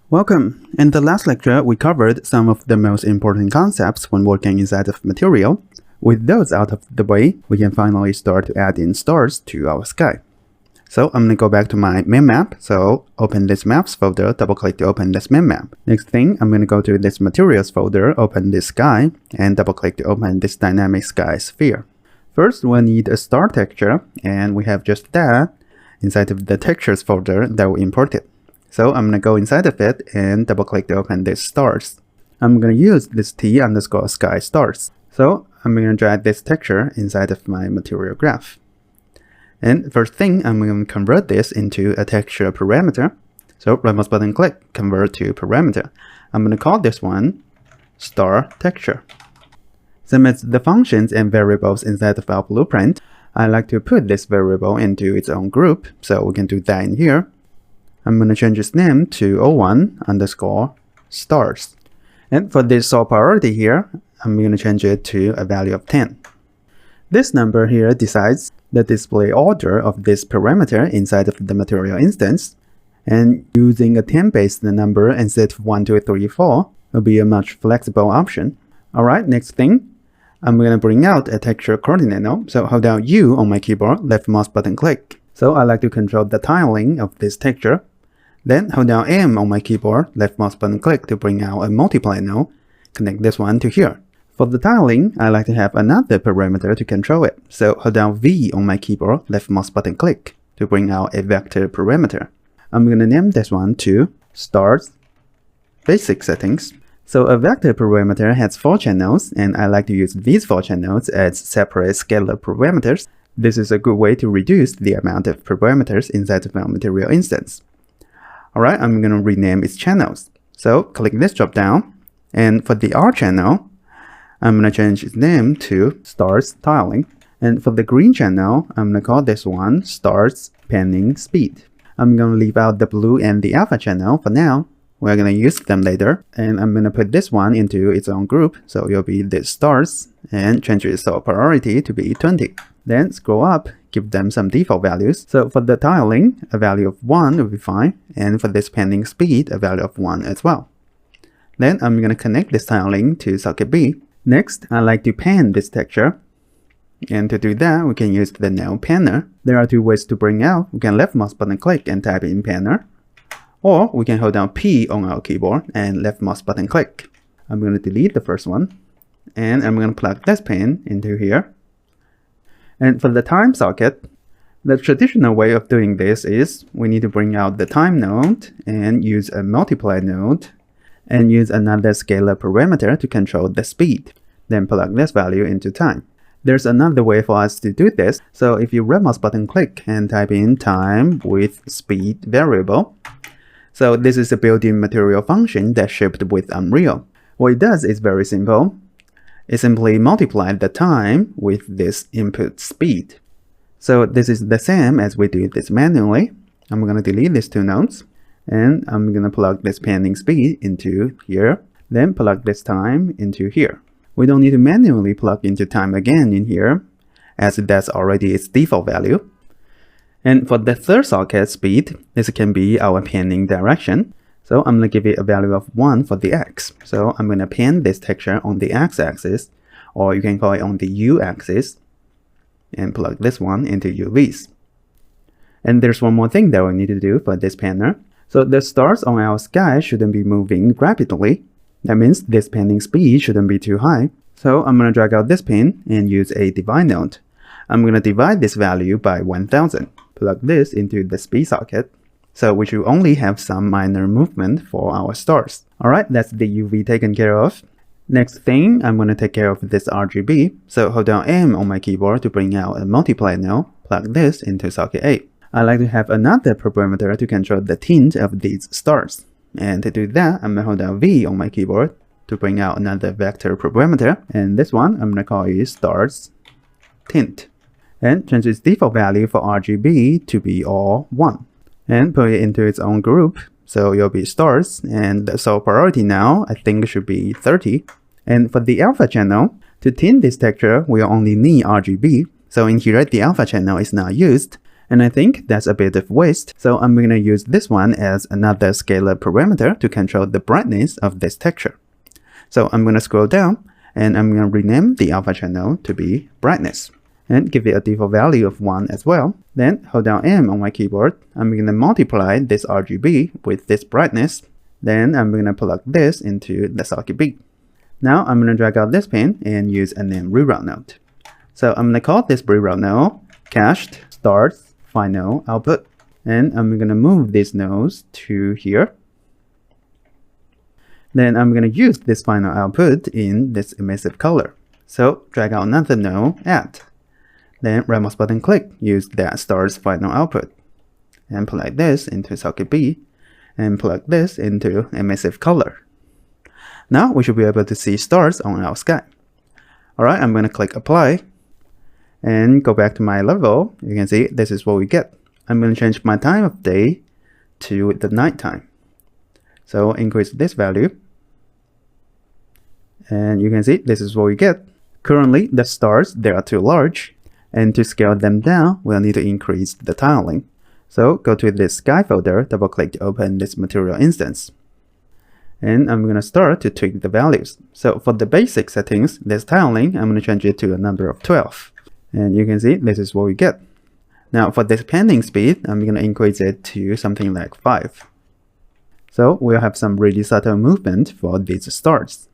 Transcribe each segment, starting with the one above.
Welcome! In the last lecture, we covered some of the most important concepts when working inside of Material. With those out of the way, we can finally start to add in stars to our sky. So I'm going to go back to my main map. So open this maps folder, double click to open this main map. Next thing, I'm going to go to this materials folder, open this sky, and double click to open this dynamic sky sphere. First, we'll need a star texture, and we have just that inside of the textures folder that we imported. So I'm going to go inside of it and double click to open this stars. I'm going to use this t_sky stars. So I'm going to drag this texture inside of my material graph. And first thing, I'm going to convert this into a texture parameter. So right mouse button click, convert to parameter. I'm going to call this one star texture. Same as the functions and variables inside of our blueprint, I like to put this variable into its own group. So we can do that in here. I'm going to change its name to O1_stars. And for this sort priority here, I'm going to change it to a value of 10. This number here decides the display order of this parameter inside of the material instance. And using a 10-based number instead of 1, 2, 3, 4 will be a much flexible option. Alright, next thing, I'm going to bring out a texture coordinate node. So hold down U on my keyboard, left mouse button click. So I like to control the tiling of this texture. Then hold down M on my keyboard, left mouse button click to bring out a multiply node. Connect this one to here. For the tiling, I like to have another parameter to control it. So hold down V on my keyboard, left mouse button click to bring out a vector parameter. I'm going to name this one to stars basic settings. So a vector parameter has 4 channels, and I like to use these 4 channels as separate scalar parameters. This is a good way to reduce the amount of parameters inside of our material instance. Alright, I'm going to rename its channels. So click this drop down, and for the R channel, I'm going to change its name to stars tiling. And for the green channel, I'm going to call this one stars panning speed. I'm going to leave out the blue and the alpha channel for now. We're going to use them later. And I'm going to put this one into its own group. So it'll be this stars and change its sort priority to be 20. Then scroll up, give them some default values. So for the tiling, a value of 1 will be fine. And for this panning speed, a value of 1 as well. Then I'm going to connect this tiling to socket B. Next, I like to pan this texture. And to do that, we can use the node panner. There are 2 ways to bring out. We can left mouse button click and type in panner. Or we can hold down P on our keyboard and left mouse button click. I'm going to delete the first one. And I'm going to plug this pan into here. And for the time socket, the traditional way of doing this is we need to bring out the time node and use a multiply node and use another scalar parameter to control the speed. Then plug this value into time. There's another way for us to do this. So if you right mouse button click and type in time with speed variable. So this is a built-in material function that's shipped with Unreal. What it does is very simple. It simply multiplies the time with this input speed. So this is the same as we do this manually. I'm going to delete these 2 nodes. And I'm going to plug this panning speed into here. Then plug this time into here. We don't need to manually plug into time again in here, as that's already its default value. And for the third socket speed, this can be our panning direction. So I'm going to give it a value of 1 for the X. So I'm going to pan this texture on the X-axis, or you can call it on the U-axis, and plug this one into UVs. And there's one more thing that we need to do for this panner. So the stars on our sky shouldn't be moving rapidly. That means this panning speed shouldn't be too high. So I'm going to drag out this pan and use a divide node. I'm going to divide this value by 1000. Plug this into the speed socket. So we should only have some minor movement for our stars. Alright, that's the UV taken care of. Next thing, I'm going to take care of this RGB. So hold down M on my keyboard to bring out a multiply node. Plug this into socket A. I like to have another parameter to control the tint of these stars. And to do that, I'm going to hold down V on my keyboard to bring out another vector parameter. And this one, I'm going to call it stars tint. And change its default value for RGB to be all 1. And put it into its own group. So it'll be stars. And the sort priority now, I think should be 30. And for the alpha channel, to tint this texture, we'll only need RGB. So in here, the alpha channel is not used. And I think that's a bit of waste, so I'm going to use this one as another scalar parameter to control the brightness of this texture. So I'm going to scroll down, and I'm going to rename the alpha channel to be brightness, and give it a default value of 1 as well. Then hold down M on my keyboard. I'm going to multiply this RGB with this brightness. Then I'm going to plug this into the socket B. Now I'm going to drag out this pin and use a name reroute node. So I'm going to call this reroute node cached stars final output. And I'm going to move these nodes to here. Then I'm going to use this final output in this emissive color. So drag out another node, add. Then right mouse button click, use that stars final output. And plug this into socket B. And plug this into emissive color. Now we should be able to see stars on our sky. Alright, I'm going to click apply. And go back to my level. You can see this is what we get. I'm going to change my time of day to the night time. So increase this value. And you can see this is what we get. Currently the stars, they are too large. And to scale them down, we'll need to increase the tiling. So go to this sky folder, double click to open this material instance. And I'm going to start to tweak the values. So for the basic settings, this tiling, I'm going to change it to a number of 12. And you can see this is what we get. Now for this panning speed, I'm going to increase it to something like 5. So we'll have some really subtle movement for these stars.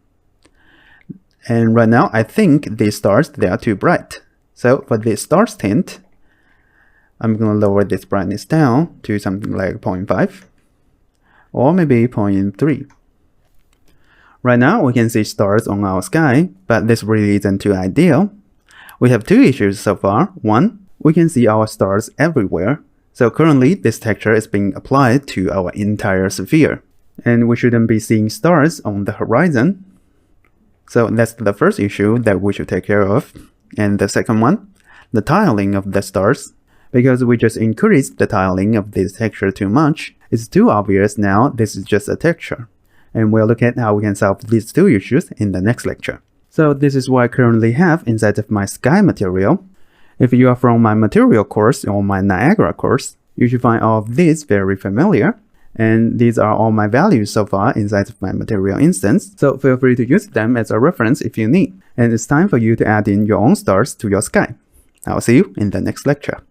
And right now, I think these stars, they are too bright. So for this stars tint, I'm going to lower this brightness down to something like 0.5 or maybe 0.3. Right now, we can see stars on our sky, but this really isn't too ideal. We have two issues so far. One, we can see our stars everywhere. So currently, this texture is being applied to our entire sphere. And we shouldn't be seeing stars on the horizon. So that's the first issue that we should take care of. And the second one, the tiling of the stars. Because we just increased the tiling of this texture too much, it's too obvious now this is just a texture. And we'll look at how we can solve these two issues in the next lecture. So this is what I currently have inside of my sky material. If you are from my material course or my Niagara course, you should find all of these very familiar. And these are all my values so far inside of my material instance. So feel free to use them as a reference if you need. And it's time for you to add in your own stars to your sky. I'll see you in the next lecture.